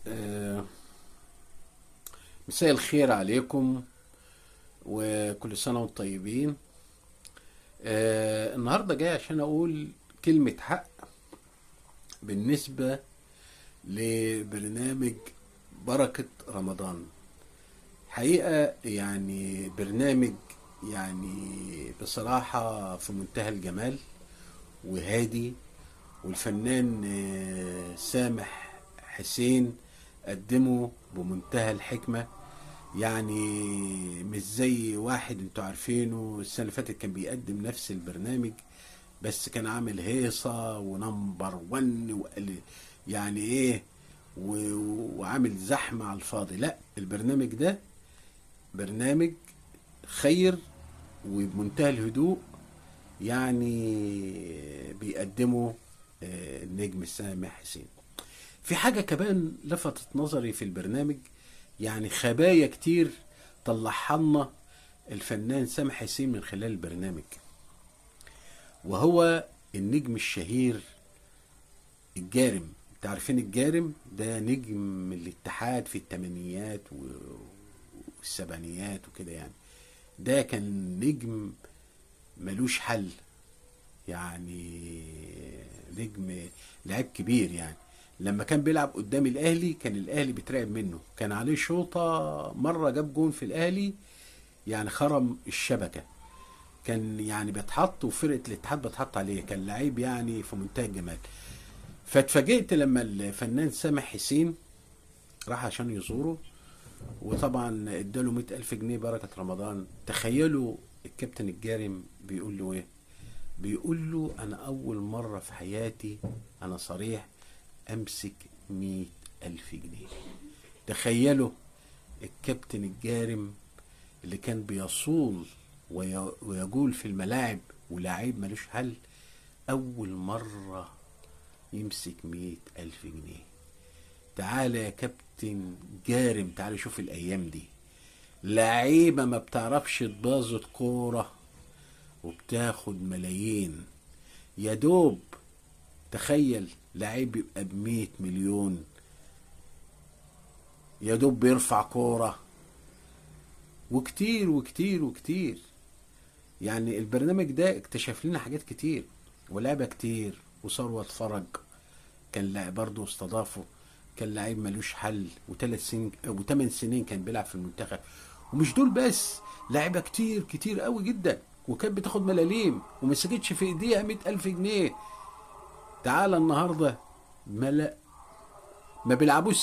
آه، مساء الخير عليكم، وكل سنة وانتم طيبين. النهاردة جاي عشان أقول كلمة حق بالنسبة لبرنامج بركة رمضان. حقيقة يعني برنامج، يعني بصراحة في منتهى الجمال وهادي، والفنان سامح حسين قدمه بمنتهى الحكمة. يعني مش زي واحد انتوا عارفينه السنة اللي فاتت كان بيقدم نفس البرنامج، بس كان عامل هيصة ونمبر ون يعني ايه، وعامل زحمة على الفاضي. لا، البرنامج ده برنامج خير وبمنتهى الهدوء، يعني بيقدمه النجم سامح حسين. في حاجة كمان لفتت نظري في البرنامج، يعني خبايا كتير طلعها لنا الفنان سامح حسين من خلال البرنامج، وهو النجم الشهير الجارم. انت عارفين الجارم ده نجم الاتحاد في الثمانينات والسبعينيات وكده، يعني ده كان نجم ملوش حل، يعني نجم لعيب كبير. يعني لما كان بيلعب قدام الاهلي كان الاهلي بيترعب منه، كان عليه شوطه مره جاب جون في الاهلي، يعني خرم الشبكه. كان يعني بيتحط وفرقه الاتحاد بتحط عليه، كان لعيب يعني في منتهى الجمال. فاتفاجئت لما الفنان سامح حسين راح عشان يزوره، وطبعا اداله 100,000 جنيه بركة رمضان. تخيلوا الكابتن الجارم بيقول له ايه؟ بيقول له انا اول مرة في حياتي، انا صريح، امسك 100,000 جنيه. تخيلوا الكابتن الجارم اللي كان بيصول ويجول في الملاعب ولاعيب ملوش حل، اول مرة يمسك 100,000 جنيه. تعالى يا كابتن جارم، تعالى شوف الايام دي، لعيبة ما بتعرفش تبازط كورة وبتاخد ملايين. يا دوب تخيل لعيب يبقى ب100 مليون، يا دوب بيرفع كورة، وكتير وكتير وكتير. يعني البرنامج ده اكتشف لنا حاجات كتير ولعبة كتير. وثروت فرج كان برضه استضافه، كان لعيب ملوش حل، و3 سنين و8 سنين كان بيلعب في المنتخب. ومش دول بس، لعيبه كتير كتير قوي جدا، وكانت بتاخد ملاليم وما سكتش في ايديها 100,000 جنيه. تعالى النهارده ما بيلعبوش